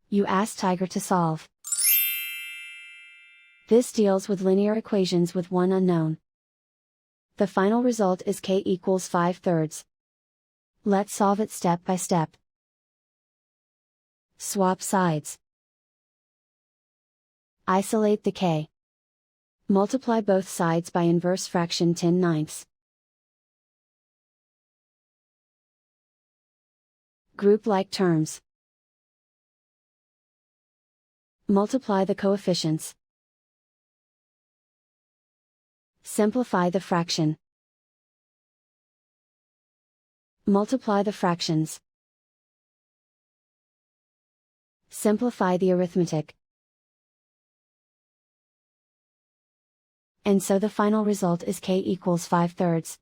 You ask Tiger to solve. This deals with linear equations with one unknown. The final result is k equals 5/3. Let's solve it step by step. Swap sides. Isolate the k. Multiply both sides by inverse fraction 10/9. Group like terms. Multiply the coefficients. Simplify the fraction. Multiply the fractions. Simplify the arithmetic. And so the final result is k equals 5/3.